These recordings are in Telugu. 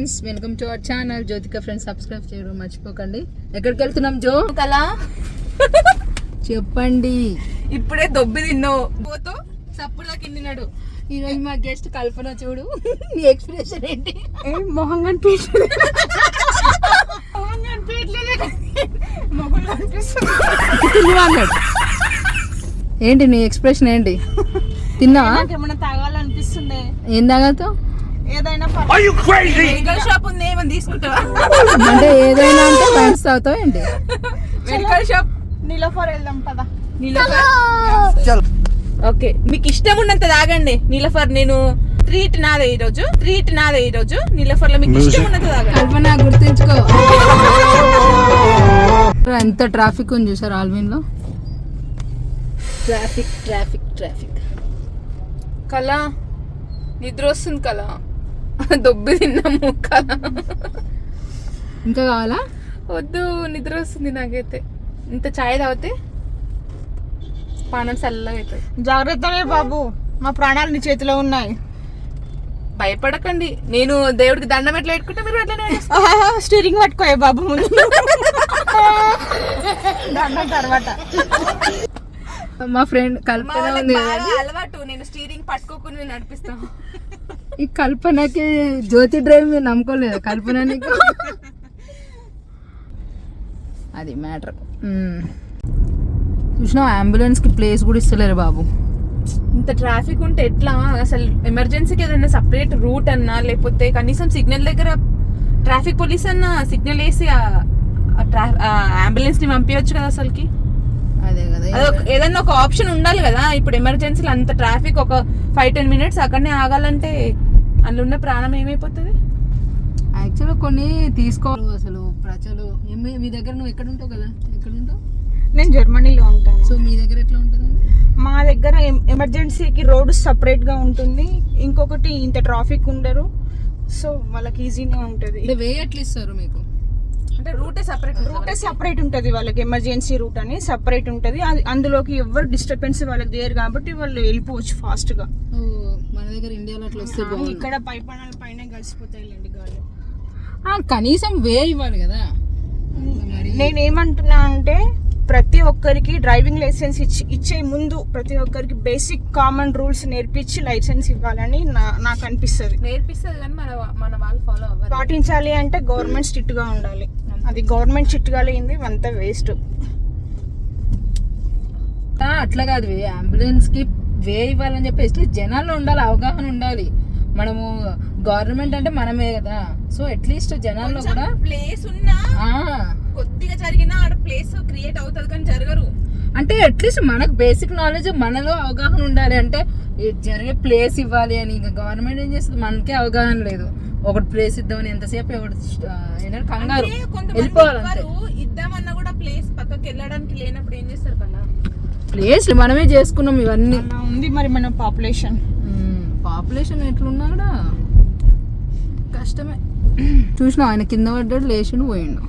Friends, welcome to our channel Jyothika friends. Subscribe చేయడం మర్చిపోకండి. ఎక్కడికి వెళ్తున్నాం జో? కలా చెప్పండి. ఇప్పుడే దొబ్బి తిన్నావు పోతూ సప్పుడులా కిందినాడు. ఈ రోజు మా గెస్ట్ కల్పన. చూడు నీ ఎక్స్ప్రెషన్ ఏంటి? మొహం కనిపించలేదు. ఏంటి నీ ఎక్స్ప్రెషన్ ఏంటి? తిన్నా? ఏమన్నా తాగాలనిపిస్తుంది. ఏం తాగాతో? ఏదైనా మెడికల్ షాప్ ఉంది, ఏమని తీసుకుంటావా? అంటే ఏదైనా అంటే ఫ్రెండ్స్ తాగుతావు ఏంటి? మెడికల్ షాప్ నీలోఫర్ వెళ్దాం పదా. నీలోఫర్ ఓకే, మీకు ఇష్టం ఉన్నంత తాగండి. నీలోఫర్ నేను ట్రీట్ నాదే ఈరోజు. నీలోఫర్ లో మీకు ఇష్టం ఉన్నంత తాగండి. కల్పన గుర్తుంచుకో. ఎంత ట్రాఫిక్ ఉంది చూసారు ఆల్విన్ లో. ట్రాఫిక్. కళ నిద్ర వస్తుంది. కళ దొబ్బి తిన్నాము. కళ ఇంకా కావాలా? వద్దు, నిద్ర వస్తుంది నాకైతే. ఇంత చాయ్ తాగితే పానం చల్లగా అవుతుంది. జాగ్రత్తనే బాబు, మా ప్రాణాలు నీ చేతిలో ఉన్నాయి. భయపడకండి. నేను దేవుడికి దండం ఎట్లా పెట్టుకుంటే మీరు అట్లా స్టీరింగ్ పట్టుకోయే బాబు ముందు, దండం తర్వాత. మా ఫ్రెండ్ కల్పన ఉంది కదా, అలవాటు. నేను స్టీరింగ్ పట్టుకోకుండా నడిపిస్తాను. ఈ కల్పనకి జ్యోతి డ్రైవ్ మీద నమ్ముకోలేదు. కల్పన నీకు అది మ్యాటర్. చూసినా అంబులెన్స్ కి ప్లేస్ కూడా ఇస్తలేరు బాబు. ఇంత ట్రాఫిక్ ఉంటే ఎట్లా? అసలు ఎమర్జెన్సీకి ఏదైనా సపరేట్ రూట్ అన్నా, లేకపోతే కనీసం సిగ్నల్ దగ్గర ట్రాఫిక్ పోలీస్ అన్నా సిగ్నల్ వేసి అంబులెన్స్ ని పంపించచ్చు కదా అసలుకి. అదే కదా, ఏదన్నా ఒక ఆప్షన్ ఉండాలి కదా. ఇప్పుడు ఎమర్జెన్సీలో అంత ట్రాఫిక్, ఒక 5-10 మినిట్స్ అక్కడనే ఆగాలంటే అందులో ఉన్న ప్రాణం ఏమైపోతుంది? యాక్చువల్గా కొన్ని తీసుకోవాలి అసలు ప్రజలు. మీ దగ్గర నువ్వు ఎక్కడ ఉంటావు కదా? ఎక్కడ ఉంటావు? నేను జర్మనీలో ఉంటాను. సో మీ దగ్గర ఎట్లా ఉంటుందండి? మా దగ్గర ఎమర్జెన్సీకి రోడ్డు సపరేట్ గా ఉంటుంది. ఇంకొకటి ఇంత ట్రాఫిక్ ఉండరు, సో వాళ్ళకి ఈజీగా ఉంటుంది. వే ఎట్లా ఇస్తారు మీకు? అంటే రూటే సపరేట్ ఉంటుంది వాళ్ళకి. ఎమర్జెన్సీ రూట్ అని సపరేట్ ఉంటుంది. అది అందులోకి ఎవరు డిస్టర్బెన్స్ వాళ్ళకి దేరు కాబట్టి వాళ్ళు వెళ్ళిపోవచ్చు ఫాస్ట్ గా. మన దగ్గర ఇండియాలో అట్లా వస్తే ఇక్కడ పైపణాల పైన కలిసిపోతాయిలేండి గాలి. కనీసం వే ఇవ్వాలి కదా. నేనేమంటున్నా అంటే ప్రతి ఒక్కరికి డ్రైవింగ్ లైసెన్స్ ఇచ్చే ముందు ప్రతి ఒక్కరికి బేసిక్ కామన్ రూల్స్ నేర్పించి లైసెన్స్ ఇవ్వాలని నాకు అనిపిస్తుంది. నేర్పిస్తుంది కానీ మన వాళ్ళు ఫాలో అవ్వాలి. పాటించాలి అంటే గవర్నమెంట్ స్ట్రిక్ట్ గా ఉండాలి. అది గవర్నమెంట్ స్ట్రిక్ట్ గా లేనిది అంతా వేస్ట్. అట్లా కాదు, అంబులెన్స్ కి వే ఇవ్వాలని చెప్పేసి జనాల్లో ఉండాలి, అవగాహన ఉండాలి. మనము గవర్నమెంట్ అంటే మనమే కదా. సో అట్లీస్ట్ జనాల్లో కూడా ప్లేస్ ఉన్నా కొద్దిగా జరిగినా ఆడ ప్లేస్ క్రియేట్ అవుతుంది కానీ జరగరు. అంటే అట్లీస్ట్ మనకు బేసిక్ నాలెడ్జ్, మనలో అవగాహన ఉండాలి. అంటే జరిగే ప్లేస్ ఇవ్వాలి అని. ఇంకా గవర్నమెంట్ ఏం చేస్తుంది? మనకే అవగాహన లేదు. ఒకటి ప్లేస్ ఇద్దామని ఎంతసేపు కంగారు వెళ్ళిపోవాలి. ఇద్దామన్నా కూడా ప్లేస్ పక్కకి వెళ్ళడానికి లేనప్పుడు ఏం చేస్తారు కదా? ప్లేస్ మనమే చేసుకున్నాం ఇవన్నీ. ఉంది మరి మన పాపులేషన్ ఎట్లున్నా కూడా కష్టమే. చూసినా ఆయన కింద పడ్డాడు, లేచిండు, పోయిండు.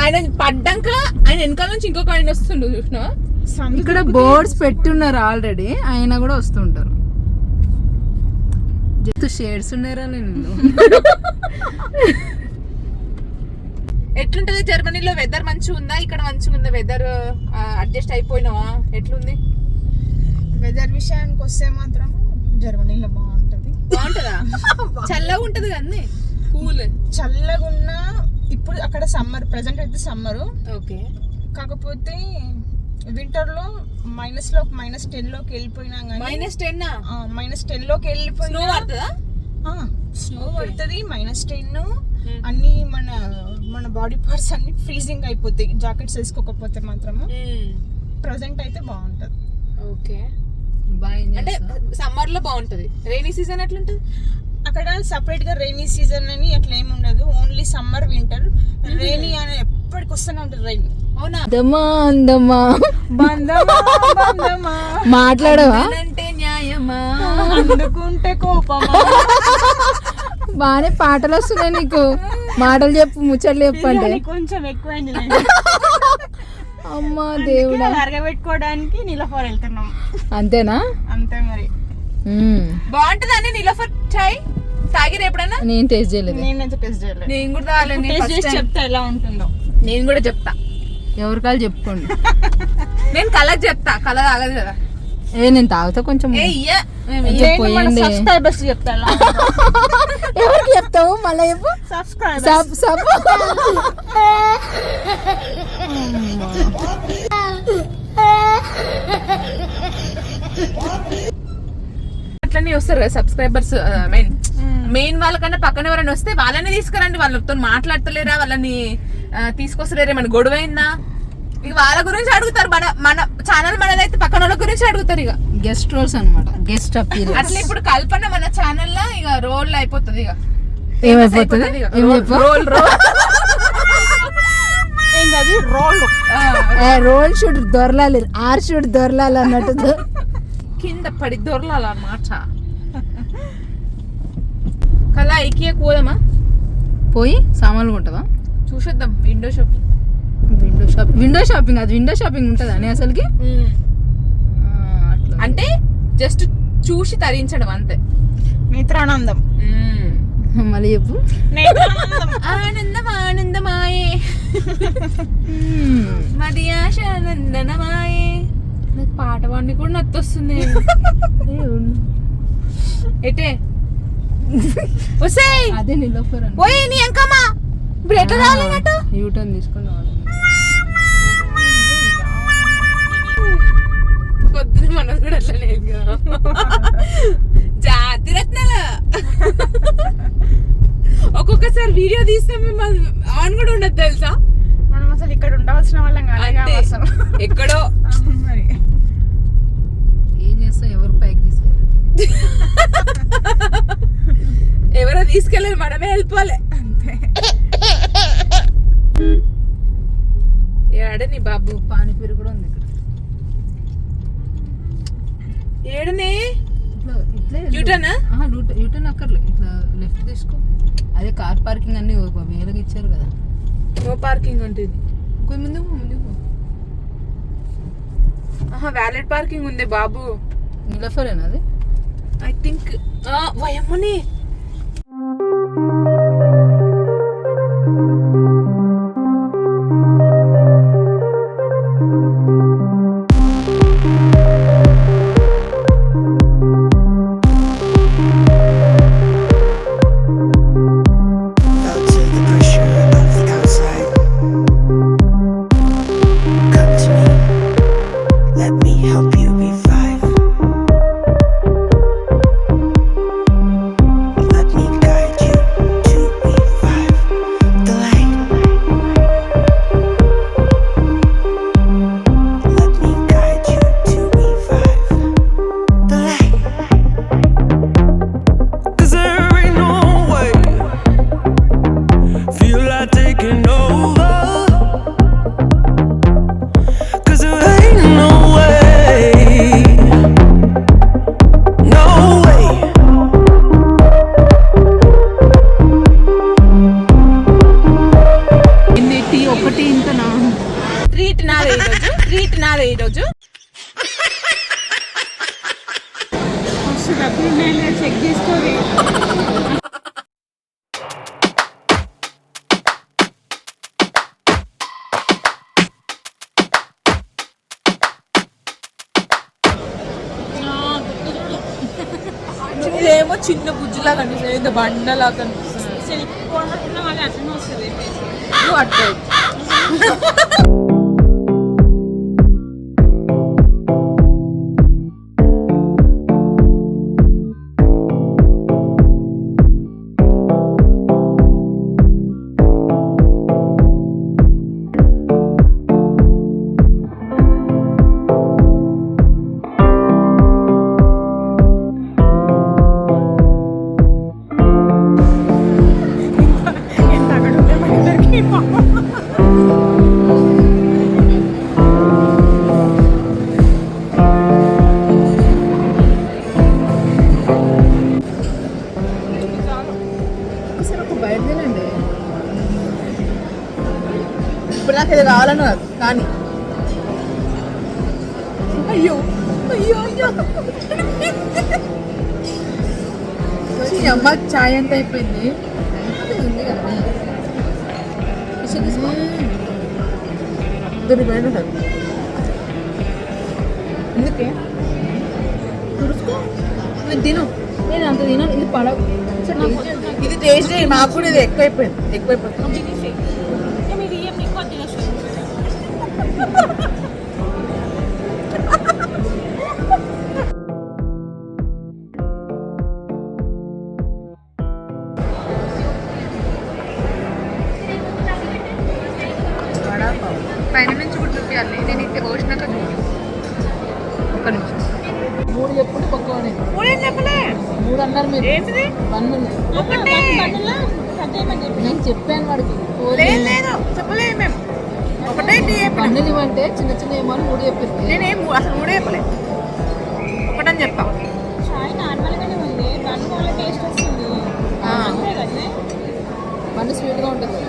ఆయన పడ్డాక ఆయన వెనకాల నుంచి ఇంకొక ఆయన వస్తుండు. చూసినా ఇక్కడ బోర్డ్స్ పెట్టున్నారు ఆల్రెడీ, ఆయన కూడా వస్తుంటారు. జస్ట్ షేడ్స్ ఉన్నారా? నేను ఎట్లుంటది జర్మనీలో? వెదర్ మంచిగా ఉందా? ఇక్కడ మంచిగా ఉందా వెదర్? అడ్జస్ట్ అయిపోయినావా? ఎట్లుంది వెదర్ విషయానికి వస్తే మాత్రం జర్మనీలో బాగుంటదా? చల్లగా ఉంటది కదా, కూల్ చల్లగా ఉన్నా. ఇప్పుడు అక్కడ సమ్మర్, ప్రెసెంట్ అయితే సమ్మర్. ఓకే, కాకపోతే వింటర్ లో -10 లోకి వెళ్ళిపోయినా కానీ -10 లోకి వెళ్ళిపోయినా స్నో పడుతుంది. -10 అన్ని మన బాడీ పార్ట్స్ అన్ని ఫ్రీజింగ్ అయిపోతాయి జాకెట్స్ వేసుకోకపోతే మాత్రము. ప్రెసెంట్ అయితే బాగుంటది. ఓకే, అంటే సమ్మర్ లో బాగుంటది. రైనీ సీజన్ ఎట్లుంటది అక్కడ? సపరేట్ గా రైనీ సీజన్ అని అట్లా ఏమి ఉండదు. Only summer, winter. రైనీ అని ఎప్పటికి వస్తూనే ఉంటుంది రైన్. అవునా? మాట్లాడవా? అంటే న్యాయమా, అందుకుంటే కోపమా. బానే పాటలు వస్తున్నాయి నీకు. మాటలు చెప్పు, ముచ్చట్లు చెప్పండి. కొంచెం ఎక్కువైంది. అమ్మా దేవుడా, అరగబెట్టుకోవడానికి నీలోఫర్ వెళ్తున్నాం. అంతేనా? అంతే మరి. బాగుంటదని నీలోఫర్ చాయ్ తాగిరా ఎప్పుడన్నా? నేను టేస్ట్ చేయలేదు. నేనైతే టెస్ట్ చేయలేదు. నేను కూడా తాగలేదు. టేస్ట్ చేసి చెప్తా ఎలా ఉంటుందో. నేను కూడా చెప్తా. ఎవరికాలు చెప్పుకోండి. నేను కళ్ళకి చెప్తా, కళ్ళ తాగదు కదా. నేను తాగుతా కొంచెం. సబ్స్క్రైబర్స్ చెప్తా ఎలా ఉంటుందో. ఎవరికి చెప్తావు మళ్ళీ చెప్పు. సబ్స్క్రైబర్స్. అట్లనే వస్తారు కదా సబ్స్క్రైబర్స్. మెయిన్ వాళ్ళకన్నా పక్కన ఎవరైనా వస్తే వాళ్ళని తీసుకురండి. వాళ్ళతో మాట్లాడతలేరా, వాళ్ళని తీసుకొస్తలేరా, మన గొడవ అయిందా, ఇక వాళ్ళ గురించి అడుగుతారు. మన ఛానల్ మనదైతే పక్కన వాళ్ళ గురించి అడుగుతారు. ఇక గెస్ట్ రోల్స్ అన్నమాట, గెస్ట్ అపీరెన్స్. అట్లా ఇప్పుడు కల్పన మన ఛానల్ లో ఇక రోల్ అయిపోతుంది. ఇక ఏమైపోతుంది? రోల్ ఏంటది? రోల్. రోల్ షూట్ దొరలాలి, ఆర్ షూట్ దొరలాలి అన్నట్టు కింద పడి దొరలాలన్నమాట. కలా ఐకియా పోదామా? పోయి సామాన్లు కొంటావా? చూసేద్దాం. Window shopping. విండో షాపింగ్ అది విండో షాపింగ్ ఉంటుందా అని అసలుకి? అంటే జస్ట్ చూసి తరించడం అంతే. నేత్రానందం. మళ్ళీ చెప్పు. ఆనందం ఆనందమాయే మది ఆశ ఆనందనమాయే. నాకు పాట పాడి కూడా నచ్చొస్తుంది. ఎటే వస్తాయి అదే నిలోఫర్ పోయి నీ అంకమ్మా. ఇప్పుడు ఎట్లా రాలేనట్టు యూటర్న్ తీసుకుని పొద్దున మనం కూడా అట్లనే జాతి రత్నాల. ఒక్కొక్కసారి వీడియో తీస్తే మేము ఆన్ కూడా ఉండదు తెలుసా. మనం అసలు ఇక్కడ ఉండవలసిన వాళ్ళం కాదు అసలు. ఎక్కడో మరి ఏం చేస్తావు? ఎవరు పైకి తీసుకెళ్ళి ఎవరో తీసుకెళ్ళాలి, మనమే వెళ్ళిపోలే అంతే. ఏడని బాబు పానీపూరి కూడా ఉంది ఇక్కడ. ఏడనే ఇట్లా యూటర్న్ యూటర్న్ అక్కర్లేదు, ఇట్లా లెఫ్ట్ తీసుకో. అదే కార్ పార్కింగ్ అన్ని వేలుగా ఇచ్చారు కదా. నో పార్కింగ్ ఉంటుంది. కొంచెం ముందు వ్యాలెట్ పార్కింగ్ ఉంది బాబు. నిలోఫరేనా అది? I think. వయమ్మని ట్రీట్ నాదే ఈరోజు. చెక్ చేసుకోవాలి. ఇదేమో చిన్న బుజ్జులా కనిపిస్తుంది, ఇంత బండలా కనిపిస్తుంది. సెల్ఫ్ పోగొట్టిన వాళ్ళు అట్లనే వస్తుంది. నువ్వు అట్లా ఇప్పుడు నాకు ఇది కావాలని కాదు కానీ అయ్యో అయ్యో అయ్యో అమ్మ చాయ్ ఎంత అయిపోయింది అది ఉంది కదా దీని బయట ఉంటుంది ఎందుకే తుడుచుకో నేను తిను నేను అంత తినను ఇది పడవ ఇది టేస్ట్ మాకు కూడా ఇది ఎక్కువైపోతుంది పైన నుంచి కూడా చూపించాలి నేను ఇది పోసినాక ఒక్క నిమిషం 3 ఎప్పుడు పక్కనే మూడేం చెప్పలే 3 అన్నారు మీరు ఏంటిది 1 ఉంది ఒకటే నేను చెప్పాను వాడికి లేదు చెప్పలేదు మేము ఒకటే టీ చెప్పిన 1 ఇవ్వంటే చిన్న చిన్న ఏమో అని 3 చెప్పింది నేనేం అసలు మూడే చెప్పలే ఒకటని చెప్పా చాయ్ నార్మల్గానే ఉంది దాని వల్ల టేస్ట్ వస్తుంది అంతే కదా 1 స్వీట్గా ఉంటుంది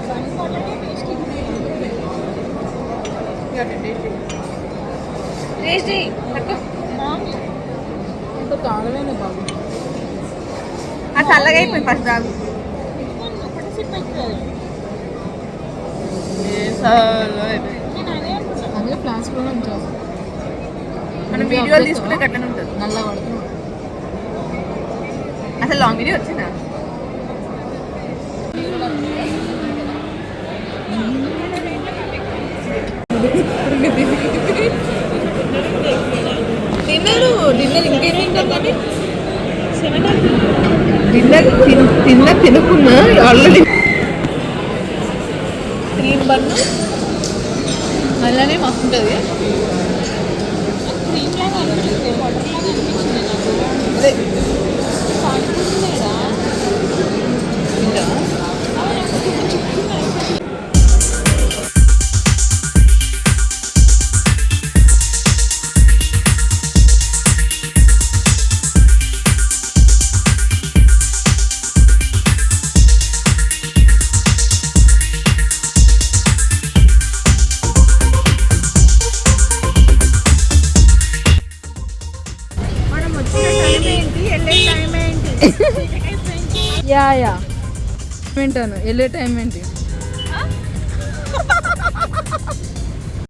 దాని వల్లనే టేస్ట్ టేస్టీ బాగుంది ఇంకా కాలమేనే బాబు అది చల్లగా అయిపోయింది ఫస్ట్ దాగు ఒకటి సిప్ అవుతుంది నేను అదే అనుకున్నాను అదే ఫ్లాస్క్లోనే ఉంచాలి మనం వీడియోలు తీసుకుంటే గట్లనే ఉంటుంది నల్ల పడుతుంది అసలు లాంగ్ వీడియో వచ్చిందా డిన్నర్ ఇంకేం తింటారు కానీ డిన్నర్ తినుకున్నా ఆల్రెడీ క్రీమ్ బన్ను అలానే మస్తు ఉంటుంది క్రీమ్ లాగా అనిపించింది వాటర్ లాగా అనిపించింది నాకు అదే కాన్ఫిడెంట్ ఇంకా మనం వచ్చిన టైం ఏంటి వెళ్ళే టైం ఏంటి యా వింటాను వెళ్ళే టైం ఏంటి